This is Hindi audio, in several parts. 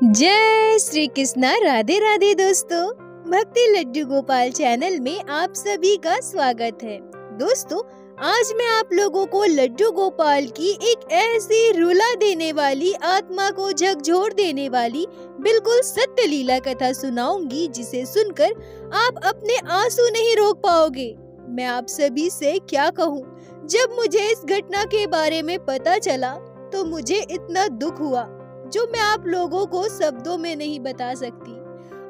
जय श्री कृष्णा। राधे राधे दोस्तों, भक्ति लड्डू गोपाल चैनल में आप सभी का स्वागत है। दोस्तों, आज मैं आप लोगों को लड्डू गोपाल की एक ऐसी रुला देने वाली, आत्मा को झकझोर देने वाली बिल्कुल सत्य लीला कथा सुनाऊंगी, जिसे सुनकर आप अपने आंसू नहीं रोक पाओगे। मैं आप सभी से क्या कहूँ, जब मुझे इस घटना के बारे में पता चला तो मुझे इतना दुख हुआ जो मैं आप लोगों को शब्दों में नहीं बता सकती।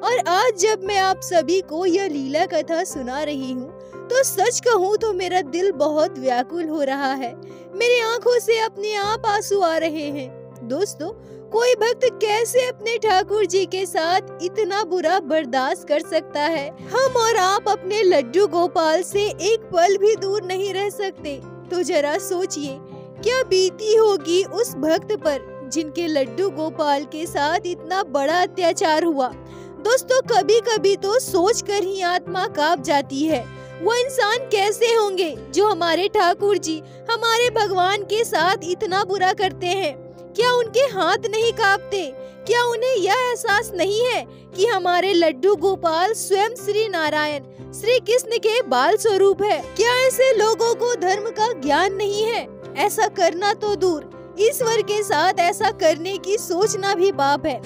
और आज जब मैं आप सभी को यह लीला कथा सुना रही हूँ तो सच कहूँ तो मेरा दिल बहुत व्याकुल हो रहा है। मेरी आंखों से अपने आप आंसू आ रहे हैं। दोस्तों, कोई भक्त कैसे अपने ठाकुर जी के साथ इतना बुरा बर्दाश्त कर सकता है। हम और आप अपने लड्डू गोपाल से एक पल भी दूर नहीं रह सकते। तो जरा सोचिए, क्या बीती होगी उस भक्त पर जिनके लड्डू गोपाल के साथ इतना बड़ा अत्याचार हुआ। दोस्तों, कभी कभी तो सोच कर ही आत्मा कांप जाती है। वो इंसान कैसे होंगे जो हमारे ठाकुर जी, हमारे भगवान के साथ इतना बुरा करते हैं। क्या उनके हाथ नहीं कांपते? क्या उन्हें यह एहसास नहीं है कि हमारे लड्डू गोपाल स्वयं श्री नारायण, श्री कृष्ण के बाल स्वरूप है? क्या ऐसे लोगों को धर्म का ज्ञान नहीं है? ऐसा करना तो दूर, ईश्वर के साथ ऐसा करने की सोचना भी पाप है।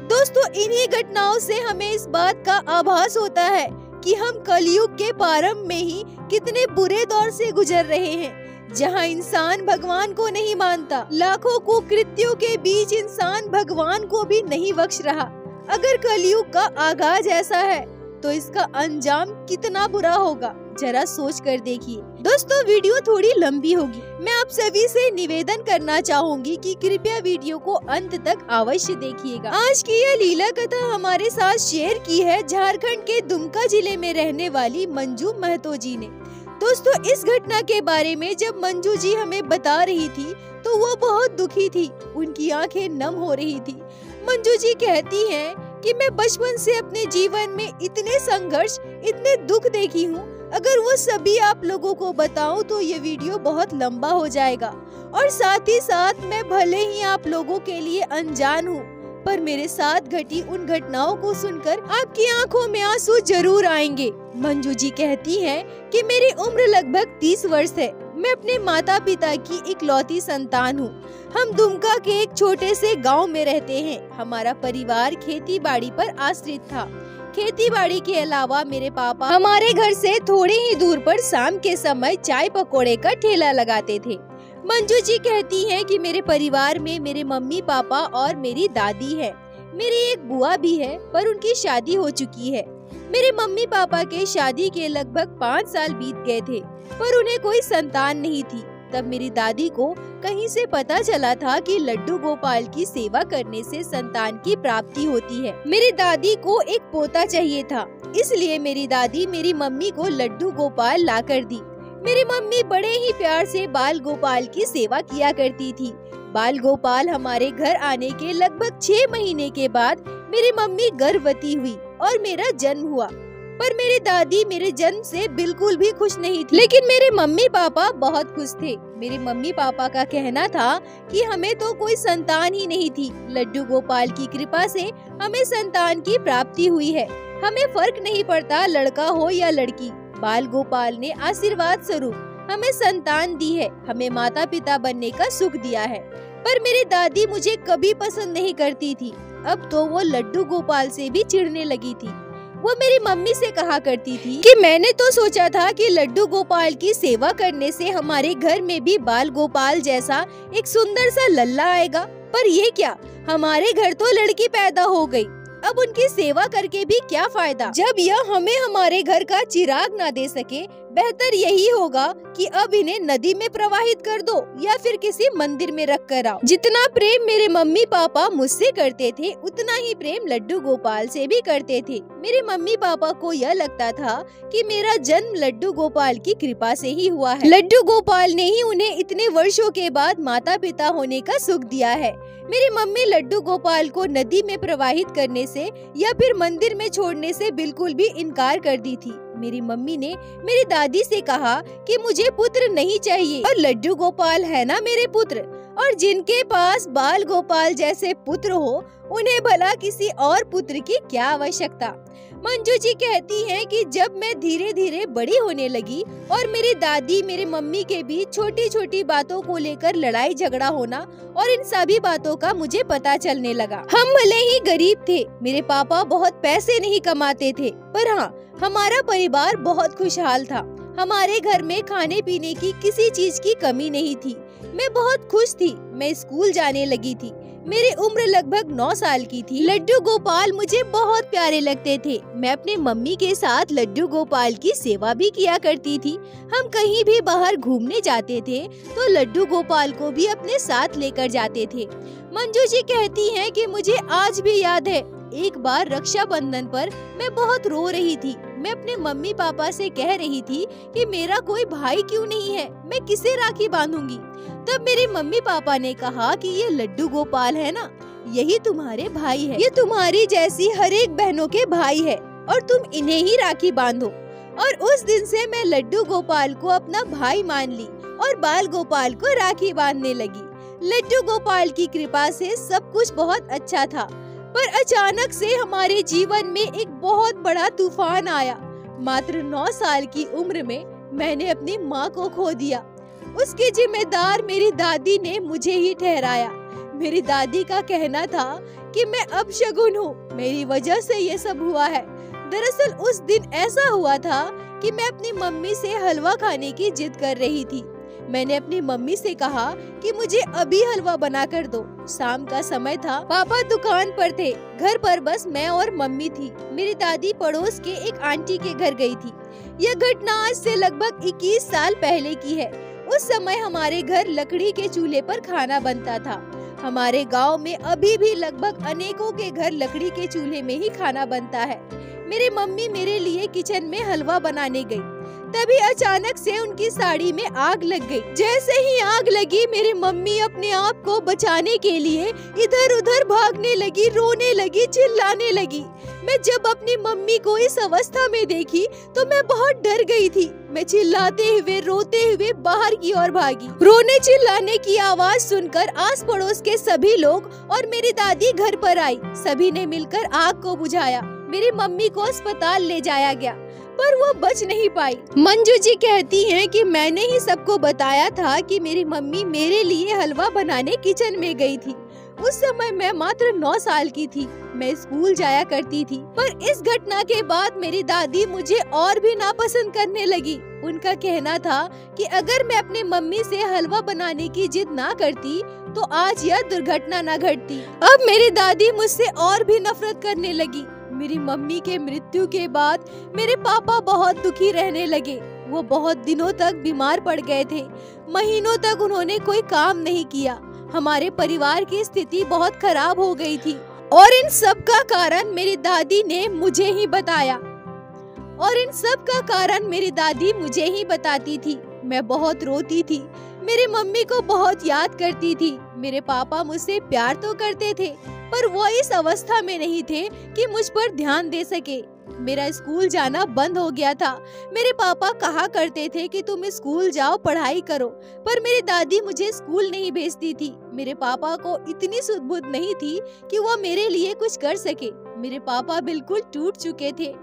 दोस्तों, इन्हीं घटनाओं से हमें इस बात का आभास होता है कि हम कलयुग के प्रारंभ में ही कितने बुरे दौर से गुजर रहे हैं, जहां इंसान भगवान को नहीं मानता। लाखों कुकृत्यों के बीच इंसान भगवान को भी नहीं बख्श रहा। अगर कलयुग का आगाज ऐसा है तो इसका अंजाम कितना बुरा होगा, जरा सोच कर देखिए। दोस्तों, वीडियो थोड़ी लंबी होगी। मैं आप सभी से निवेदन करना चाहूंगी कि कृपया वीडियो को अंत तक अवश्य देखिएगा। आज की यह लीला कथा हमारे साथ शेयर की है झारखंड के दुमका जिले में रहने वाली मंजू महतो जी ने। दोस्तों, इस घटना के बारे में जब मंजू जी हमें बता रही थी तो वो बहुत दुखी थी, उनकी आंखें नम हो रही थी। मंजू जी कहती हैं कि मैं बचपन से अपने जीवन में इतने संघर्ष, इतने दुख देखी हूँ। अगर वो सभी आप लोगों को बताऊं तो ये वीडियो बहुत लंबा हो जाएगा, और साथ ही साथ मैं भले ही आप लोगों के लिए अनजान हूँ, पर मेरे साथ घटी उन घटनाओं को सुनकर आपकी आंखों में आंसू जरूर आएंगे। मंजू जी कहती हैं कि मेरी उम्र लगभग 30 वर्ष है। मैं अपने माता पिता की इकलौती संतान हूँ। हम दुमका के एक छोटे से गांव में रहते हैं। हमारा परिवार खेती बाड़ी पर आश्रित था। खेती बाड़ी के अलावा मेरे पापा हमारे घर से थोड़ी ही दूर पर शाम के समय चाय पकोड़े का ठेला लगाते थे। मंजू जी कहती हैं कि मेरे परिवार में मेरे मम्मी पापा और मेरी दादी है। मेरी एक बुआ भी है, पर उनकी शादी हो चुकी है। मेरे मम्मी पापा के शादी के लगभग 5 साल बीत गए थे, पर उन्हें कोई संतान नहीं थी। तब मेरी दादी को कहीं से पता चला था कि लड्डू गोपाल की सेवा करने से संतान की प्राप्ति होती है। मेरी दादी को एक पोता चाहिए था, इसलिए मेरी दादी मेरी मम्मी को लड्डू गोपाल ला कर दी। मेरी मम्मी बड़े ही प्यार से बाल गोपाल की सेवा किया करती थी। बाल गोपाल हमारे घर आने के लगभग 6 महीने के बाद मेरी मम्मी गर्भवती हुई और मेरा जन्म हुआ। पर मेरी दादी मेरे जन्म से बिल्कुल भी खुश नहीं थी, लेकिन मेरे मम्मी पापा बहुत खुश थे। मेरे मम्मी पापा का कहना था कि हमें तो कोई संतान ही नहीं थी। लड्डू गोपाल की कृपा से हमें संतान की प्राप्ति हुई है। हमें फर्क नहीं पड़ता लड़का हो या लड़की। बाल गोपाल ने आशीर्वाद स्वरूप हमें संतान दी है, हमें माता पिता बनने का सुख दिया है। पर मेरी दादी मुझे कभी पसंद नहीं करती थी। अब तो वो लड्डू गोपाल से भी चिढ़ने लगी थी। वो मेरी मम्मी से कहा करती थी कि मैंने तो सोचा था कि लड्डू गोपाल की सेवा करने से हमारे घर में भी बाल गोपाल जैसा एक सुंदर सा लल्ला आएगा, पर ये क्या, हमारे घर तो लड़की पैदा हो गई। अब उनकी सेवा करके भी क्या फायदा, जब यह हमें हमारे घर का चिराग ना दे सके। बेहतर यही होगा कि अब इन्हें नदी में प्रवाहित कर दो या फिर किसी मंदिर में रख कर आओ। जितना प्रेम मेरे मम्मी पापा मुझसे करते थे, उतना ही प्रेम लड्डू गोपाल से भी करते थे। मेरे मम्मी पापा को यह लगता था कि मेरा जन्म लड्डू गोपाल की कृपा से ही हुआ है। लड्डू गोपाल ने ही उन्हें इतने वर्षों के बाद माता पिता होने का सुख दिया है। मेरी मम्मी लड्डू गोपाल को नदी में प्रवाहित करने से या फिर मंदिर में छोड़ने से बिल्कुल भी इनकार कर दी थी। मेरी मम्मी ने मेरी दादी से कहा कि मुझे पुत्र नहीं चाहिए और लड्डू गोपाल है ना मेरे पुत्र। और जिनके पास बाल गोपाल जैसे पुत्र हो उन्हें भला किसी और पुत्र की क्या आवश्यकता। मंजू जी कहती हैं कि जब मैं धीरे धीरे बड़ी होने लगी और मेरी दादी मेरे मम्मी के बीच छोटी छोटी बातों को लेकर लड़ाई झगड़ा होना और इन सभी बातों का मुझे पता चलने लगा। हम भले ही गरीब थे, मेरे पापा बहुत पैसे नहीं कमाते थे, पर हाँ हमारा परिवार बहुत खुशहाल था। हमारे घर में खाने पीने की किसी चीज की कमी नहीं थी। मैं बहुत खुश थी। मैं स्कूल जाने लगी थी। मेरी उम्र लगभग 9 साल की थी। लड्डू गोपाल मुझे बहुत प्यारे लगते थे। मैं अपने मम्मी के साथ लड्डू गोपाल की सेवा भी किया करती थी। हम कहीं भी बाहर घूमने जाते थे तो लड्डू गोपाल को भी अपने साथ लेकर जाते थे। मंजू जी कहती हैं कि मुझे आज भी याद है, एक बार रक्षाबंधन पर मैं बहुत रो रही थी। मैं अपने मम्मी पापा से कह रही थी कि मेरा कोई भाई क्यों नहीं है, मैं किसे राखी बांधूंगी। तब मेरे मम्मी पापा ने कहा कि ये लड्डू गोपाल है ना, यही तुम्हारे भाई है। ये तुम्हारी जैसी हर एक बहनों के भाई है और तुम इन्हें ही राखी बांधो। और उस दिन से मैं लड्डू गोपाल को अपना भाई मान ली और बाल गोपाल को राखी बांधने लगी। लड्डू गोपाल की कृपा से सब कुछ बहुत अच्छा था, पर अचानक से हमारे जीवन में एक बहुत बड़ा तूफान आया। मात्र 9 साल की उम्र में मैंने अपनी माँ को खो दिया। उसकी जिम्मेदार मेरी दादी ने मुझे ही ठहराया। मेरी दादी का कहना था कि मैं अपशगुन हूँ, मेरी वजह से ये सब हुआ है। दरअसल उस दिन ऐसा हुआ था कि मैं अपनी मम्मी से हलवा खाने की जिद कर रही थी। मैंने अपनी मम्मी से कहा कि मुझे अभी हलवा बना कर दो। शाम का समय था, पापा दुकान पर थे, घर पर बस मैं और मम्मी थी। मेरी दादी पड़ोस के एक आंटी के घर गई थी। यह घटना आज से लगभग 21 साल पहले की है। उस समय हमारे घर लकड़ी के चूल्हे पर खाना बनता था। हमारे गांव में अभी भी लगभग अनेकों के घर लकड़ी के चूल्हे में ही खाना बनता है। मेरी मम्मी मेरे लिए किचन में हलवा बनाने गई। तभी अचानक से उनकी साड़ी में आग लग गई। जैसे ही आग लगी, मेरी मम्मी अपने आप को बचाने के लिए इधर उधर भागने लगी, रोने लगी, चिल्लाने लगी। मैं जब अपनी मम्मी को इस अवस्था में देखी तो मैं बहुत डर गई थी। मैं चिल्लाते हुए रोते हुए बाहर की ओर भागी। रोने चिल्लाने की आवाज सुनकर आस पड़ोस के सभी लोग और मेरी दादी घर पर आई। सभी ने मिलकर आग को बुझाया। मेरी मम्मी को अस्पताल ले जाया गया, पर वो बच नहीं पाई। मंजू जी कहती हैं कि मैंने ही सबको बताया था कि मेरी मम्मी मेरे लिए हलवा बनाने किचन में गई थी। उस समय मैं मात्र 9 साल की थी। मैं स्कूल जाया करती थी, पर इस घटना के बाद मेरी दादी मुझे और भी नापसंद करने लगी। उनका कहना था कि अगर मैं अपने मम्मी से हलवा बनाने की जिद ना करती तो आज यह दुर्घटना न घटती। अब मेरी दादी मुझसे और भी नफरत करने लगी। मेरी मम्मी के मृत्यु के बाद मेरे पापा बहुत दुखी रहने लगे। वो बहुत दिनों तक बीमार पड़ गए थे। महीनों तक उन्होंने कोई काम नहीं किया। हमारे परिवार की स्थिति बहुत खराब हो गई थी और इन सब का कारण मेरी दादी ने मुझे ही बताया। मुझे ही बताती थी। मैं बहुत रोती थी, मेरी मम्मी को बहुत याद करती थी। मेरे पापा मुझसे प्यार तो करते थे, पर वो इस अवस्था में नहीं थे कि मुझ पर ध्यान दे सके। मेरा स्कूल जाना बंद हो गया था। मेरे पापा कहा करते थे कि तुम स्कूल जाओ, पढ़ाई करो, पर मेरी दादी मुझे स्कूल नहीं भेजती थी। मेरे पापा को इतनी सुध-बुध नहीं थी कि वो मेरे लिए कुछ कर सके। मेरे पापा बिल्कुल टूट चुके थे।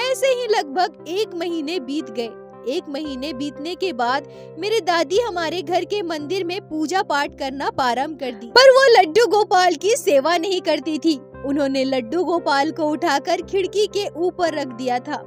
ऐसे ही लगभग 1 महीने बीत गए। 1 महीने बीतने के बाद मेरी दादी हमारे घर के मंदिर में पूजा पाठ करना प्रारंभ कर दी, पर वो लड्डू गोपाल की सेवा नहीं करती थी। उन्होंने लड्डू गोपाल को उठाकर खिड़की के ऊपर रख दिया था।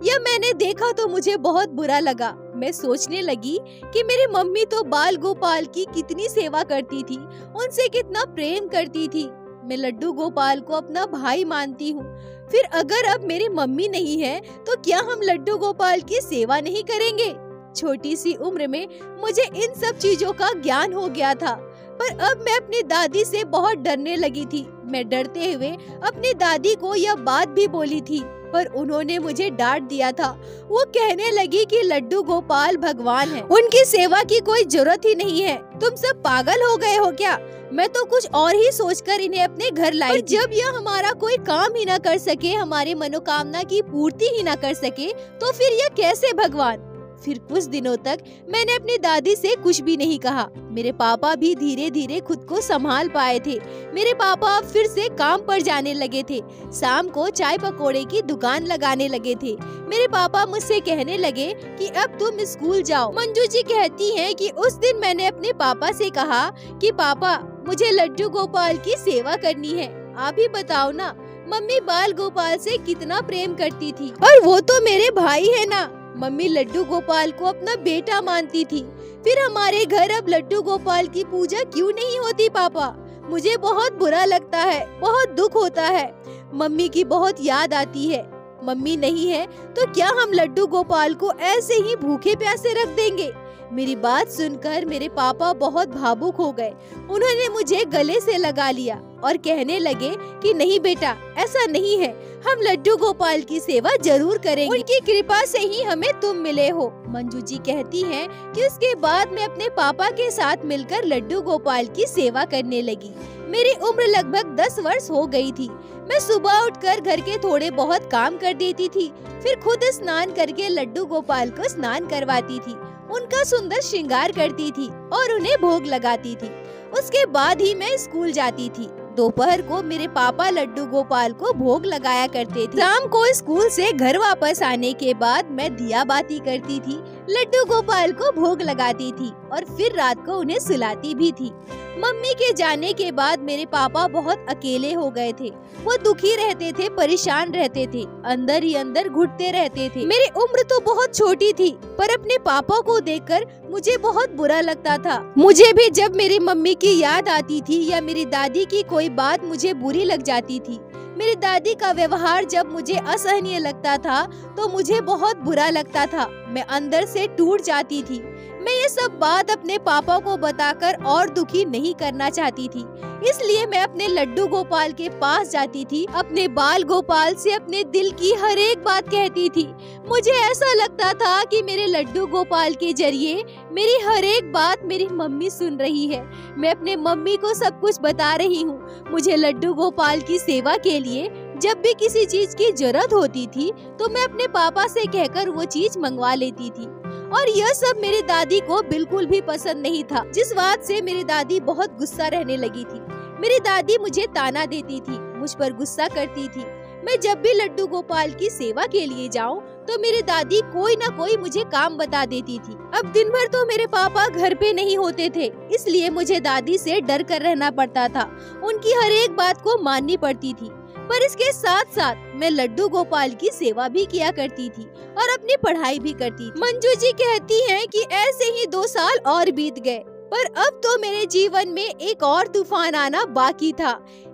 यह मैंने देखा तो मुझे बहुत बुरा लगा। मैं सोचने लगी कि मेरी मम्मी तो बाल गोपाल की कितनी सेवा करती थी, उनसे कितना प्रेम करती थी। मैं लड्डू गोपाल को अपना भाई मानती हूँ। फिर अगर अब मेरी मम्मी नहीं है तो क्या हम लड्डू गोपाल की सेवा नहीं करेंगे? छोटी सी उम्र में मुझे इन सब चीजों का ज्ञान हो गया था, पर अब मैं अपनी दादी से बहुत डरने लगी थी। मैं डरते हुए अपनी दादी को यह बात भी बोली थी, पर उन्होंने मुझे डांट दिया था। वो कहने लगी कि लड्डू गोपाल भगवान है, उनकी सेवा की कोई जरूरत ही नहीं है। तुम सब पागल हो गए हो क्या? मैं तो कुछ और ही सोचकर इन्हें अपने घर लाई। जब यह हमारा कोई काम ही न कर सके, हमारी मनोकामना की पूर्ति ही न कर सके, तो फिर यह कैसे भगवान? फिर कुछ दिनों तक मैंने अपनी दादी से कुछ भी नहीं कहा। मेरे पापा भी धीरे धीरे खुद को संभाल पाए थे। मेरे पापा फिर से काम पर जाने लगे थे। शाम को चाय पकौड़े की दुकान लगाने लगे थे। मेरे पापा मुझसे कहने लगे कि अब तुम स्कूल जाओ। मंजू जी कहती हैं कि उस दिन मैंने अपने पापा से कहा कि पापा, मुझे लड्डू गोपाल की सेवा करनी है। आप ही बताओ ना, मम्मी बाल गोपाल से कितना प्रेम करती थी, और वो तो मेरे भाई है ना। मम्मी लड्डू गोपाल को अपना बेटा मानती थी। फिर हमारे घर अब लड्डू गोपाल की पूजा क्यों नहीं होती पापा? मुझे बहुत बुरा लगता है, बहुत दुख होता है। मम्मी की बहुत याद आती है। मम्मी नहीं है तो क्या हम लड्डू गोपाल को ऐसे ही भूखे प्यासे रख देंगे? मेरी बात सुनकर मेरे पापा बहुत भावुक हो गए। उन्होंने मुझे गले से लगा लिया और कहने लगे कि नहीं बेटा, ऐसा नहीं है, हम लड्डू गोपाल की सेवा जरूर करेंगे। उनकी कृपा से ही हमें तुम मिले हो। मंजू जी कहती हैं कि उसके बाद मैं अपने पापा के साथ मिलकर लड्डू गोपाल की सेवा करने लगी। मेरी उम्र लगभग 10 वर्ष हो गई थी। मैं सुबह उठकर घर के थोड़े बहुत काम कर देती थी, फिर खुद स्नान करके लड्डू गोपाल को स्नान करवाती थी, उनका सुंदर श्रृंगार करती थी और उन्हें भोग लगाती थी। उसके बाद ही मैं स्कूल जाती थी। दोपहर को मेरे पापा लड्डू गोपाल को भोग लगाया करते थे। शाम को स्कूल से घर वापस आने के बाद मैं दिया बाती करती थी, लड्डू गोपाल को भोग लगाती थी और फिर रात को उन्हें सुलाती भी थी। मम्मी के जाने के बाद मेरे पापा बहुत अकेले हो गए थे। वो दुखी रहते थे, परेशान रहते थे, अंदर ही अंदर घुटते रहते थे। मेरी उम्र तो बहुत छोटी थी, पर अपने पापा को देखकर मुझे बहुत बुरा लगता था। मुझे भी जब मेरी मम्मी की याद आती थी या मेरी दादी की कोई बात मुझे बुरी लग जाती थी, मेरी दादी का व्यवहार जब मुझे असहनीय लगता था तो मुझे बहुत बुरा लगता था। मैं अंदर से टूट जाती थी। मैं ये सब बात अपने पापा को बताकर और दुखी नहीं करना चाहती थी, इसलिए मैं अपने लड्डू गोपाल के पास जाती थी, अपने बाल गोपाल से अपने दिल की हर एक बात कहती थी। मुझे ऐसा लगता था कि मेरे लड्डू गोपाल के जरिए मेरी हर एक बात मेरी मम्मी सुन रही है। मैं अपने मम्मी को सब कुछ बता रही हूँ। मुझे लड्डू गोपाल की सेवा के लिए जब भी किसी चीज की जरूरत होती थी तो मैं अपने पापा से कहकर वो चीज मंगवा लेती थी, और यह सब मेरी दादी को बिल्कुल भी पसंद नहीं था, जिस बात से मेरी दादी बहुत गुस्सा रहने लगी थी। मेरी दादी मुझे ताना देती थी, मुझ पर गुस्सा करती थी। मैं जब भी लड्डू गोपाल की सेवा के लिए जाऊं तो मेरी दादी कोई न कोई मुझे काम बता देती थी। अब दिन भर तो मेरे पापा घर पे नहीं होते थे, इसलिए मुझे दादी से डर कर रहना पड़ता था। उनकी हर एक बात को माननी पड़ती थी, पर इसके साथ साथ मैं लड्डू गोपाल की सेवा भी किया करती थी और अपनी पढ़ाई भी करती थी। मंजू जी कहती हैं कि ऐसे ही 2 साल और बीत गए, पर अब तो मेरे जीवन में एक और तूफान आना बाकी था।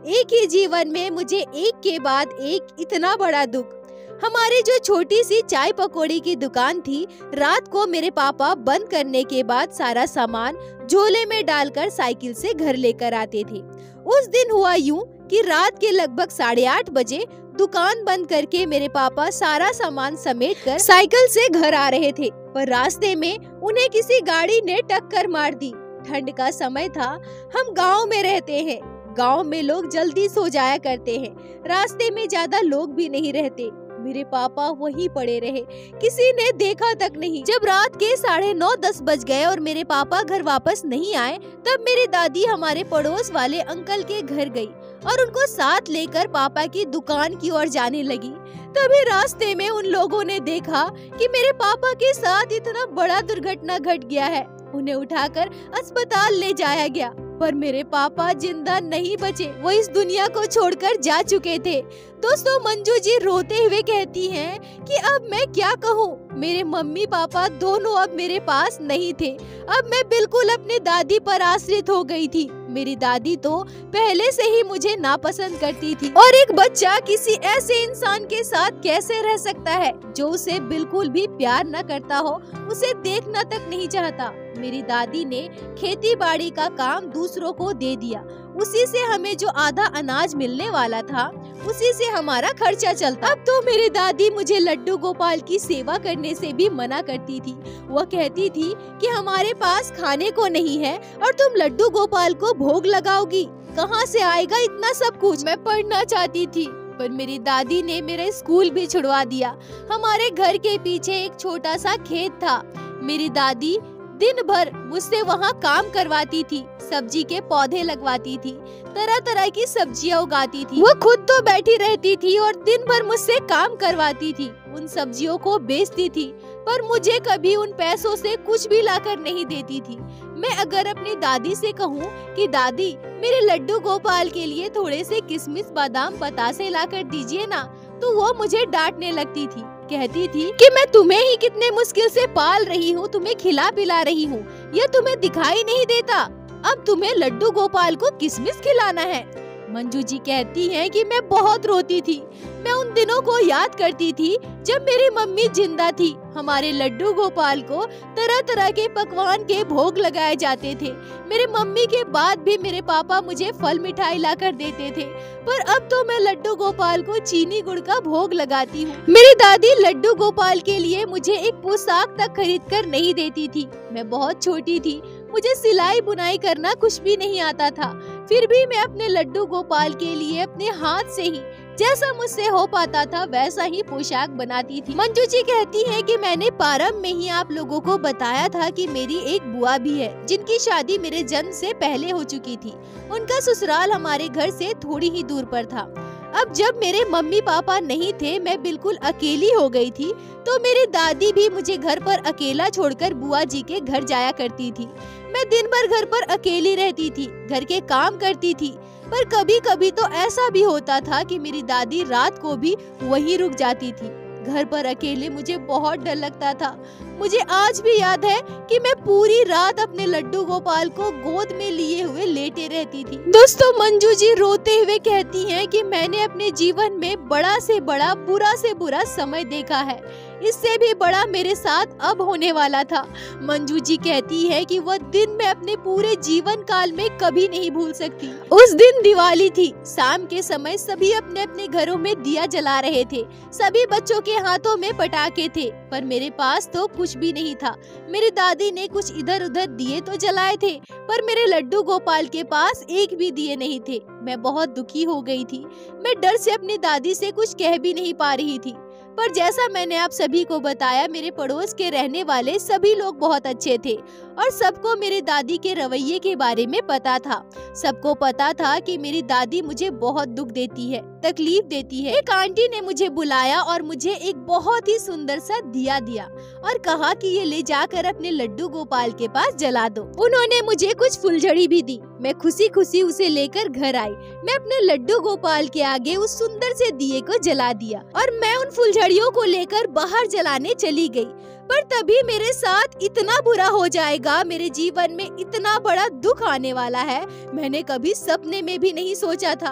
एक ही जीवन में मुझे एक के बाद एक इतना बड़ा दुख। हमारी जो छोटी सी चाय पकौड़ी की दुकान थी, रात को मेरे पापा बंद करने के बाद सारा सामान झोले में डालकर साइकिल से घर लेकर आते थे। उस दिन हुआ यूं कि रात के लगभग 8:30 बजे दुकान बंद करके मेरे पापा सारा सामान समेटकर साइकिल से घर आ रहे थे, पर रास्ते में उन्हें किसी गाड़ी ने टक्कर मार दी। ठंड का समय था, हम गांव में रहते हैं। गांव में लोग जल्दी सो जाया करते हैं, रास्ते में ज्यादा लोग भी नहीं रहते। मेरे पापा वहीं पड़े रहे, किसी ने देखा तक नहीं। जब रात के 9:30-10 बज गए और मेरे पापा घर वापस नहीं आए, तब मेरी दादी हमारे पड़ोस वाले अंकल के घर गई और उनको साथ लेकर पापा की दुकान की ओर जाने लगी। तभी रास्ते में उन लोगों ने देखा कि मेरे पापा के साथ इतना बड़ा दुर्घटना घट गया है। उन्हें उठाकर अस्पताल ले जाया गया, पर मेरे पापा जिंदा नहीं बचे, वो इस दुनिया को छोड़कर जा चुके थे। दोस्तों, मंजू जी रोते हुए कहती हैं कि अब मैं क्या कहूँ, मेरे मम्मी पापा दोनों अब मेरे पास नहीं थे। अब मैं बिल्कुल अपनी दादी पर आश्रित हो गई थी। मेरी दादी तो पहले से ही मुझे नापसंद करती थी, और एक बच्चा किसी ऐसे इंसान के साथ कैसे रह सकता है जो उसे बिल्कुल भी प्यार न करता हो, उसे देखना तक नहीं चाहता। मेरी दादी ने खेती बाड़ी का काम दूसरों को दे दिया। उसी से हमें जो आधा अनाज मिलने वाला था, उसी से हमारा खर्चा चलता। अब तो मेरी दादी मुझे लड्डू गोपाल की सेवा करने से भी मना करती थी। वह कहती थी कि हमारे पास खाने को नहीं है और तुम लड्डू गोपाल को भोग लगाओगी, कहाँ से आएगा इतना सब कुछ। मैं पढ़ना चाहती थी, पर मेरी दादी ने मेरा स्कूल भी छुड़वा दिया। हमारे घर के पीछे एक छोटा सा खेत था। मेरी दादी दिन भर मुझसे वहाँ काम करवाती थी, सब्जी के पौधे लगवाती थी, तरह तरह की सब्जियाँ उगाती थी। वो खुद तो बैठी रहती थी और दिन भर मुझसे काम करवाती थी, उन सब्जियों को बेचती थी, पर मुझे कभी उन पैसों से कुछ भी लाकर नहीं देती थी। मैं अगर अपनी दादी से कहूँ कि दादी मेरे लड्डू गोपाल के लिए थोड़े से किशमिश बादाम बतासे लाकर दीजिए ना, तो वो मुझे डांटने लगती थी। कहती थी कि मैं तुम्हें ही कितने मुश्किल से पाल रही हूँ, तुम्हें खिला पिला रही हूँ, यह तुम्हें दिखाई नहीं देता? अब तुम्हें लड्डू गोपाल को किशमिश खिलाना है। मंजू जी कहती हैं कि मैं बहुत रोती थी। मैं उन दिनों को याद करती थी जब मेरी मम्मी जिंदा थी। हमारे लड्डू गोपाल को तरह तरह के पकवान के भोग लगाए जाते थे। मेरे मम्मी के बाद भी मेरे पापा मुझे फल मिठाई लाकर देते थे, पर अब तो मैं लड्डू गोपाल को चीनी गुड़ का भोग लगाती हूँ। मेरी दादी लड्डू गोपाल के लिए मुझे एक पोशाक तक खरीद कर नहीं देती थी। मैं बहुत छोटी थी, मुझे सिलाई बुनाई करना कुछ भी नहीं आता था, फिर भी मैं अपने लड्डू गोपाल के लिए अपने हाथ से ही जैसा मुझसे हो पाता था वैसा ही पोशाक बनाती थी। मंजू जी कहती है कि मैंने प्रारंभ में ही आप लोगों को बताया था कि मेरी एक बुआ भी है, जिनकी शादी मेरे जन्म से पहले हो चुकी थी। उनका ससुराल हमारे घर से थोड़ी ही दूर पर था। अब जब मेरे मम्मी पापा नहीं थे, मैं बिल्कुल अकेली हो गई थी, तो मेरी दादी भी मुझे घर पर अकेला छोड़कर बुआ जी के घर जाया करती थी। मैं दिन भर घर पर अकेली रहती थी, घर के काम करती थी, पर कभी कभी तो ऐसा भी होता था कि मेरी दादी रात को भी वहीं रुक जाती थी। घर पर अकेले मुझे बहुत डर लगता था। मुझे आज भी याद है कि मैं पूरी रात अपने लड्डू गोपाल को गोद में लिए हुए लेटे रहती थी। दोस्तों, मंजू जी रोते हुए कहती हैं कि मैंने अपने जीवन में बड़ा से बड़ा, बुरा से बुरा समय देखा है, इससे भी बड़ा मेरे साथ अब होने वाला था। मंजू जी कहती है कि वह दिन मैं अपने पूरे जीवन काल में कभी नहीं भूल सकती। उस दिन दिवाली थी। शाम के समय सभी अपने अपने घरों में दिया जला रहे थे। सभी बच्चों के हाथों में पटाखे थे, पर मेरे पास तो कुछ भी नहीं था। मेरी दादी ने कुछ इधर उधर दिए तो जलाए थे, पर मेरे लड्डू गोपाल के पास एक भी दिए नहीं थे। मैं बहुत दुखी हो गई थी। मैं डर से अपनी दादी से कुछ कह भी नहीं पा रही थी। पर जैसा मैंने आप सभी को बताया, मेरे पड़ोस के रहने वाले सभी लोग बहुत अच्छे थे और सबको मेरी दादी के रवैये के बारे में पता था। सबको पता था कि मेरी दादी मुझे बहुत दुख देती है, तकलीफ देती है। एक आंटी ने मुझे बुलाया और मुझे एक बहुत ही सुंदर सा दिया दिया और कहा कि ये ले जाकर अपने लड्डू गोपाल के पास जला दो। उन्होंने मुझे कुछ फुलझड़ी भी दी। मैं खुशी खुशी उसे लेकर घर आई। मैं अपने लड्डू गोपाल के आगे उस सुंदर से दिए को जला दिया और मैं उन फुलझड़ियों को लेकर बाहर जलाने चली गई। पर तभी मेरे साथ इतना बुरा हो जाएगा, मेरे जीवन में इतना बड़ा दुख आने वाला है, मैंने कभी सपने में भी नहीं सोचा था।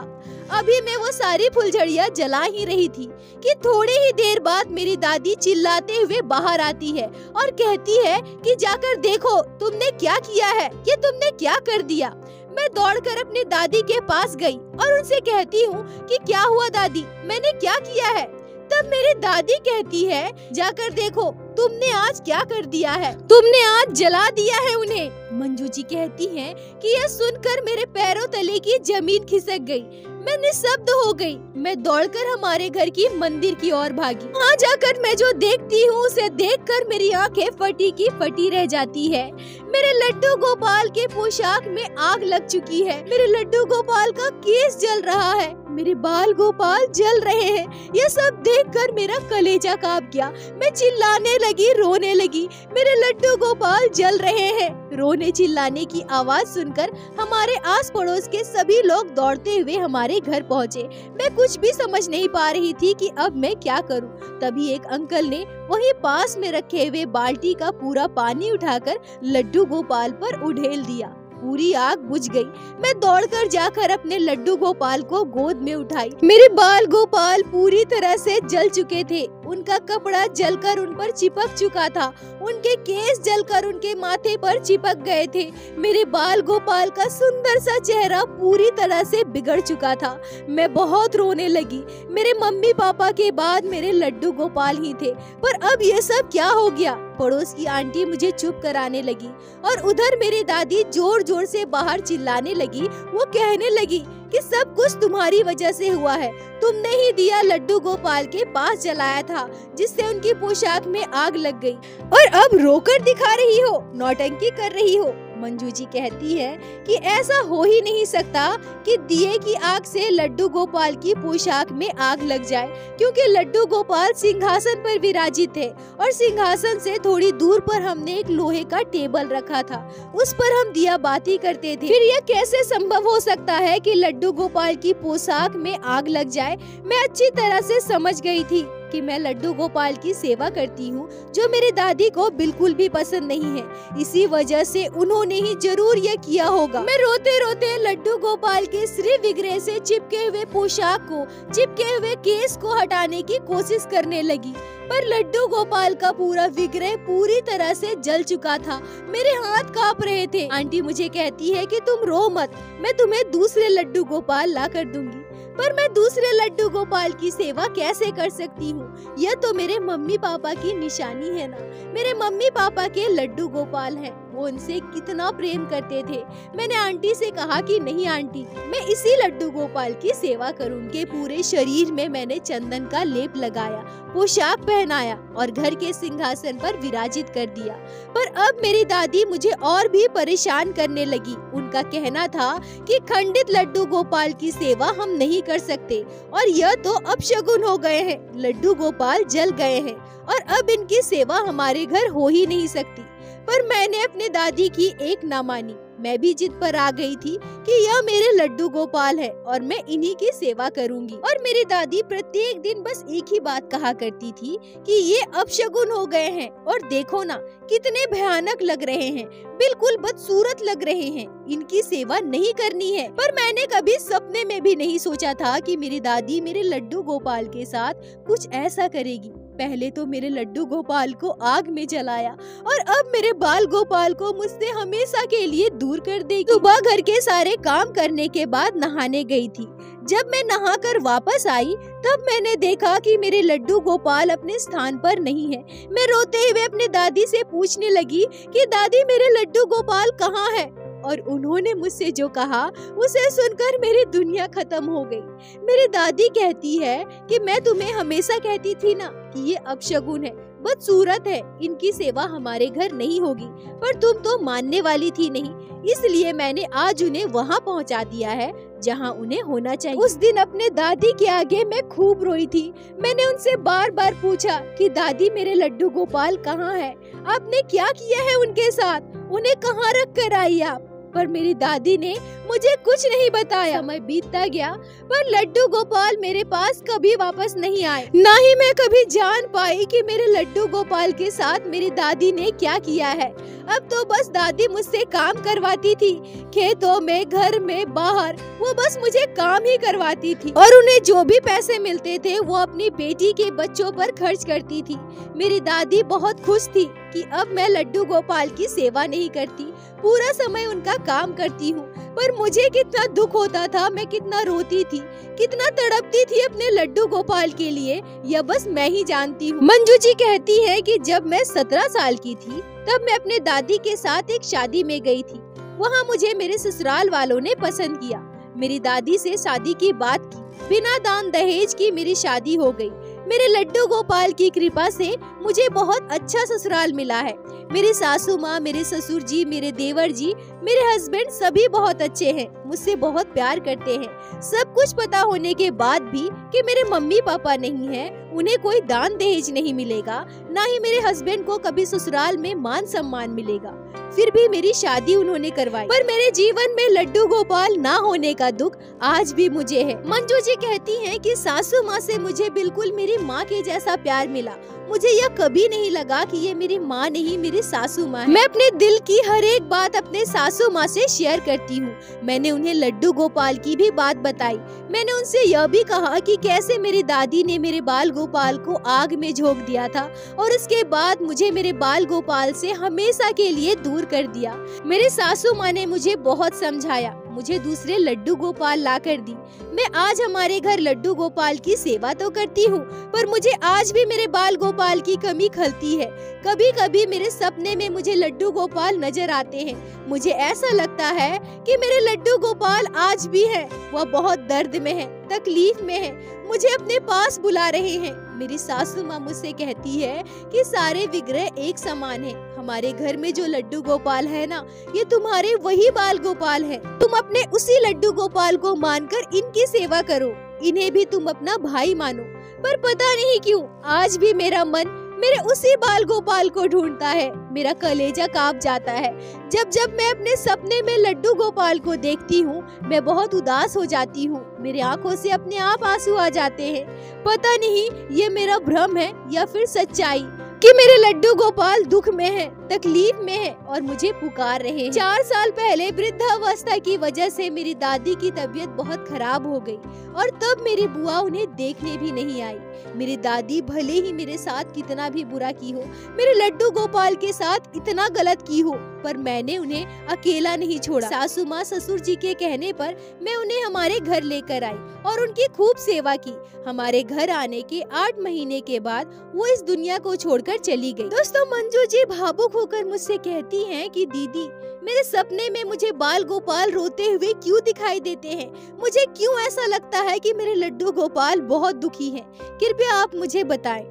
अभी मैं वो सारी फुलझड़ियाँ जला ही रही थी कि थोड़ी ही देर बाद मेरी दादी चिल्लाते हुए बाहर आती है और कहती है कि जाकर देखो तुमने क्या किया है, ये तुमने क्या कर दिया। मैं दौड़कर अपनी दादी के पास गई और उनसे कहती हूँ कि क्या हुआ दादी, मैंने क्या किया है। तब मेरी दादी कहती है, जाकर देखो तुमने आज क्या कर दिया है, तुमने आज जला दिया है उन्हें। मंजू जी कहती हैं कि यह सुनकर मेरे पैरों तले की जमीन खिसक गई। मैं निशब्द हो गई। मैं दौड़कर हमारे घर की मंदिर की ओर भागी। वहाँ जाकर मैं जो देखती हूँ उसे देखकर मेरी आंखें फटी की फटी रह जाती है। मेरे लड्डू गोपाल के पोशाक में आग लग चुकी है। मेरे लड्डू गोपाल का केस जल रहा है, मेरे बाल गोपाल जल रहे हैं। यह सब देखकर मेरा कलेजा कांप गया। मैं चिल्लाने लगी, रोने लगी। मेरे लड्डू गोपाल जल रहे हैं। रोने चिल्लाने की आवाज सुनकर हमारे आस पड़ोस के सभी लोग दौड़ते हुए हमारे घर पहुँचे। मैं कुछ भी समझ नहीं पा रही थी कि अब मैं क्या करूं। तभी एक अंकल ने वहीं पास में रखे हुए बाल्टी का पूरा पानी उठाकर लड्डू गोपाल पर उड़ेल दिया। पूरी आग बुझ गई। मैं दौड़कर जाकर अपने लड्डू गोपाल को गोद में उठाई। मेरे बाल गोपाल पूरी तरह से जल चुके थे। उनका कपड़ा जलकर उन पर चिपक चुका था। उनके केस जलकर उनके माथे पर चिपक गए थे। मेरे बाल गोपाल का सुंदर सा चेहरा पूरी तरह से बिगड़ चुका था। मैं बहुत रोने लगी। मेरे मम्मी पापा के बाद मेरे लड्डू गोपाल ही थे। पर अब ये सब क्या हो गया? पड़ोस की आंटी मुझे चुप कराने लगी और उधर मेरी दादी जोर जोर से बाहर चिल्लाने लगी। वो कहने लगी कि सब कुछ तुम्हारी वजह से हुआ है। तुमने ही दिया लड्डू गोपाल के पास जलाया था, जिससे उनकी पोशाक में आग लग गई, और अब रोकर दिखा रही हो, नौटंकी कर रही हो। मंजू जी कहती है कि ऐसा हो ही नहीं सकता कि दिए की आग से लड्डू गोपाल की पोशाक में आग लग जाए, क्योंकि लड्डू गोपाल सिंहासन पर विराजित थे और सिंहासन से थोड़ी दूर पर हमने एक लोहे का टेबल रखा था, उस पर हम दिया बाती करते थे। फिर यह कैसे संभव हो सकता है कि लड्डू गोपाल की पोशाक में आग लग जाए? मैं अच्छी तरह से समझ गई थी कि मैं लड्डू गोपाल की सेवा करती हूँ, जो मेरी दादी को बिल्कुल भी पसंद नहीं है। इसी वजह से उन्होंने ही जरूर ये किया होगा। मैं रोते रोते लड्डू गोपाल के श्री विग्रह से चिपके हुए पोशाक को, चिपके हुए केस को हटाने की कोशिश करने लगी, पर लड्डू गोपाल का पूरा विग्रह पूरी तरह से जल चुका था। मेरे हाथ कांप रहे थे। आंटी मुझे कहती है कि तुम रो मत, मैं तुम्हें दूसरे लड्डू गोपाल ला कर दूंगी। पर मैं दूसरे लड्डू गोपाल की सेवा कैसे कर सकती हूँ? यह तो मेरे मम्मी पापा की निशानी है ना। मेरे मम्मी पापा के लड्डू गोपाल हैं, वो उनसे कितना प्रेम करते थे। मैंने आंटी से कहा कि नहीं आंटी, मैं इसी लड्डू गोपाल की सेवा करूँगी। पूरे शरीर में मैंने चंदन का लेप लगाया, पोशाक पहनाया और घर के सिंहासन पर विराजित कर दिया। पर अब मेरी दादी मुझे और भी परेशान करने लगी। उनका कहना था कि खंडित लड्डू गोपाल की सेवा हम नहीं कर सकते, और यह तो अपशगुन हो गए हैं। लड्डू गोपाल जल गए हैं और अब इनकी सेवा हमारे घर हो ही नहीं सकती। पर मैंने अपने दादी की एक ना मानी। मैं भी जिद पर आ गई थी कि यह मेरे लड्डू गोपाल है और मैं इन्हीं की सेवा करूंगी। और मेरी दादी प्रत्येक दिन बस एक ही बात कहा करती थी कि ये अपशगुन हो गए हैं, और देखो ना कितने भयानक लग रहे हैं, बिल्कुल बदसूरत लग रहे हैं, इनकी सेवा नहीं करनी है। पर मैंने कभी सपने में भी नहीं सोचा था कि मेरी दादी मेरे लड्डू गोपाल के साथ कुछ ऐसा करेगी। पहले तो मेरे लड्डू गोपाल को आग में जलाया, और अब मेरे बाल गोपाल को मुझसे हमेशा के लिए दूर कर देगी। सुबह घर के सारे काम करने के बाद नहाने गई थी। जब मैं नहाकर वापस आई तब मैंने देखा कि मेरे लड्डू गोपाल अपने स्थान पर नहीं है। मैं रोते हुए अपनी दादी से पूछने लगी कि दादी मेरे लड्डू गोपाल कहाँ है? और उन्होंने मुझसे जो कहा उसे सुनकर मेरी दुनिया खत्म हो गई। मेरी दादी कहती है कि मैं तुम्हें हमेशा कहती थी ना कि ये अपशगुन है, बदसूरत है, इनकी सेवा हमारे घर नहीं होगी, पर तुम तो मानने वाली थी नहीं, इसलिए मैंने आज उन्हें वहाँ पहुँचा दिया है जहाँ उन्हें होना चाहिए। उस दिन अपने दादी के आगे मैं खूब रोई थी। मैंने उनसे बार बार पूछा कि दादी मेरे लड्डू गोपाल कहाँ है? आपने क्या किया है उनके साथ? उन्हें कहाँ रख कर आई आप? पर मेरी दादी ने मुझे कुछ नहीं बताया। समय बीतता गया पर लड्डू गोपाल मेरे पास कभी वापस नहीं आए। ना ही मैं कभी जान पाई कि मेरे लड्डू गोपाल के साथ मेरी दादी ने क्या किया है। अब तो बस दादी मुझसे काम करवाती थी, खेतों में, घर में, बाहर, वो बस मुझे काम ही करवाती थी और उन्हें जो भी पैसे मिलते थे वो अपनी बेटी के बच्चों पर खर्च करती थी। मेरी दादी बहुत खुश थी कि अब मैं लड्डू गोपाल की सेवा नहीं करती, पूरा समय उनका काम करती हूँ। पर मुझे कितना दुख होता था, मैं कितना रोती थी, कितना तड़पती थी अपने लड्डू गोपाल के लिए, यह बस मैं ही जानती हूँ। मंजू जी कहती है कि जब मैं 17 साल की थी तब मैं अपने दादी के साथ एक शादी में गई थी। वहाँ मुझे मेरे ससुराल वालों ने पसंद किया। मेरी दादी से शादी की बात की, बिना दान दहेज की मेरी शादी हो गई। मेरे लड्डू गोपाल की कृपा से मुझे बहुत अच्छा ससुराल मिला है। मेरी सासू माँ, मेरे ससुर जी, मेरे देवर जी, मेरे हस्बैंड सभी बहुत अच्छे हैं, मुझसे बहुत प्यार करते हैं। सब कुछ पता होने के बाद भी कि मेरे मम्मी पापा नहीं हैं, उन्हें कोई दान दहेज नहीं मिलेगा, ना ही मेरे हस्बैंड को कभी ससुराल में मान सम्मान मिलेगा, फिर भी मेरी शादी उन्होंने करवाई। पर मेरे जीवन में लड्डू गोपाल ना होने का दुख आज भी मुझे है। मंजू जी कहती हैं कि सासू माँ से मुझे बिल्कुल मेरी माँ के जैसा प्यार मिला। मुझे यह कभी नहीं लगा कि ये मेरी माँ नहीं, मेरी सासू माँ है। मैं अपने दिल की हर एक बात अपने सासू माँ से शेयर करती हूँ। मैंने उन्हें लड्डू गोपाल की भी बात बताई। मैंने उनसे यह भी कहा कि कैसे मेरी दादी ने मेरे बाल गोपाल को आग में झोंक दिया था और उसके बाद मुझे मेरे बाल गोपाल से हमेशा के लिए दूर कर दिया। मेरे सासू माँ ने मुझे बहुत समझाया, मुझे दूसरे लड्डू गोपाल ला कर दी। मैं आज हमारे घर लड्डू गोपाल की सेवा तो करती हूँ, पर मुझे आज भी मेरे बाल गोपाल की कमी खलती है। कभी कभी मेरे सपने में मुझे लड्डू गोपाल नजर आते हैं। मुझे ऐसा लगता है कि मेरे लड्डू गोपाल आज भी हैं। वह बहुत दर्द में है, तकलीफ में है, मुझे अपने पास बुला रहे हैं। मेरी सासू माँ मुझसे कहती है कि सारे विग्रह एक समान है। हमारे घर में जो लड्डू गोपाल है ना, ये तुम्हारे वही बाल गोपाल है। तुम अपने उसी लड्डू गोपाल को मानकर इनकी सेवा करो, इन्हें भी तुम अपना भाई मानो। पर पता नहीं क्यों आज भी मेरा मन मेरे उसी बाल गोपाल को ढूंढता है। मेरा कलेजा कांप जाता है। जब जब मैं अपने सपने में लड्डू गोपाल को देखती हूँ, मैं बहुत उदास हो जाती हूँ। मेरी आंखों से अपने आप आंसू आ जाते हैं। पता नहीं ये मेरा भ्रम है या फिर सच्चाई कि मेरे लड्डू गोपाल दुख में है, तकलीफ में है और मुझे पुकार रहे हैं। 4 साल पहले वृद्धावस्था की वजह से मेरी दादी की तबीयत बहुत खराब हो गई और तब मेरी बुआ उन्हें देखने भी नहीं आई। मेरी दादी भले ही मेरे साथ कितना भी बुरा की हो, मेरे लड्डू गोपाल के साथ इतना गलत की हो, पर मैंने उन्हें अकेला नहीं छोड़ा। सासू माँ ससुर जी के कहने पर मैं उन्हें हमारे घर लेकर आई और उनकी खूब सेवा की। हमारे घर आने के 8 महीने के बाद वो इस दुनिया को छोड़कर चली गई। दोस्तों, मंजू जी भावुक होकर मुझसे कहती हैं कि दीदी, मेरे सपने में मुझे बाल गोपाल रोते हुए क्यों दिखाई देते हैं? मुझे क्यों ऐसा लगता है कि मेरे लड्डू गोपाल बहुत दुखी हैं? कृपया आप मुझे बताएं।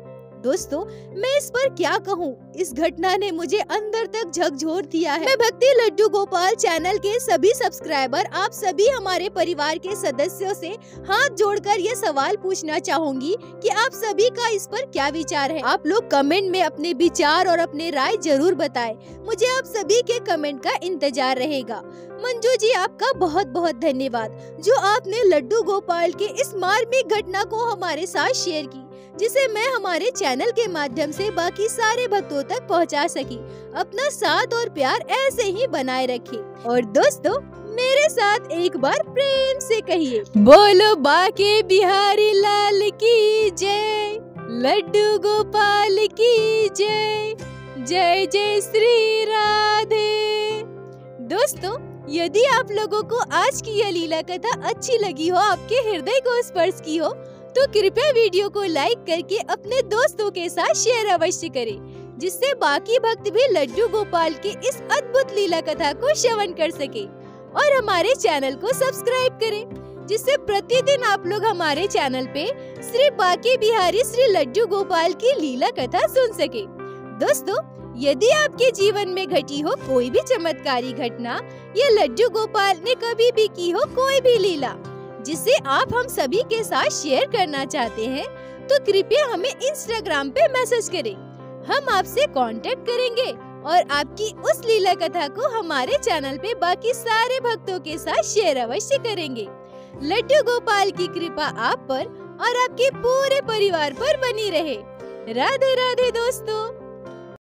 दोस्तों, मैं इस पर क्या कहूँ, इस घटना ने मुझे अंदर तक झकझोर दिया है। मैं भक्ति लड्डू गोपाल चैनल के सभी सब्सक्राइबर, आप सभी हमारे परिवार के सदस्यों से हाथ जोड़कर ये सवाल पूछना चाहूंगी कि आप सभी का इस पर क्या विचार है। आप लोग कमेंट में अपने विचार और अपने राय जरूर बताएं। मुझे आप सभी के कमेंट का इंतजार रहेगा। मंजू जी, आपका बहुत बहुत धन्यवाद जो आपने लड्डू गोपाल के इस मार्मिक घटना को हमारे साथ शेयर की, जिसे मैं हमारे चैनल के माध्यम से बाकी सारे भक्तों तक पहुंचा सकी। अपना साथ और प्यार ऐसे ही बनाए रखें। और दोस्तों, मेरे साथ एक बार प्रेम से कहिए, बोलो बाके बिहारी लाल की जय, लड्डू गोपाल की जय, जय जय श्री राधे। दोस्तों, यदि आप लोगों को आज की यह लीला कथा अच्छी लगी हो, आपके हृदय को स्पर्श की हो, तो कृपया वीडियो को लाइक करके अपने दोस्तों के साथ शेयर अवश्य करें, जिससे बाकी भक्त भी लड्डू गोपाल की इस अद्भुत लीला कथा को श्रवण कर सके। और हमारे चैनल को सब्सक्राइब करें, जिससे प्रतिदिन आप लोग हमारे चैनल पे श्री बाके बिहारी श्री लड्डू गोपाल की लीला कथा सुन सके। दोस्तों, यदि आपके जीवन में घटी हो कोई भी चमत्कारी घटना या लड्डू गोपाल ने कभी भी की हो कोई भी लीला जिसे आप हम सभी के साथ शेयर करना चाहते हैं, तो कृपया हमें इंस्टाग्राम पे मैसेज करें। हम आपसे कांटेक्ट करेंगे और आपकी उस लीला कथा को हमारे चैनल पे बाकी सारे भक्तों के साथ शेयर अवश्य करेंगे। लड्डू गोपाल की कृपा आप पर और आपके पूरे परिवार पर बनी रहे। राधे राधे दोस्तों।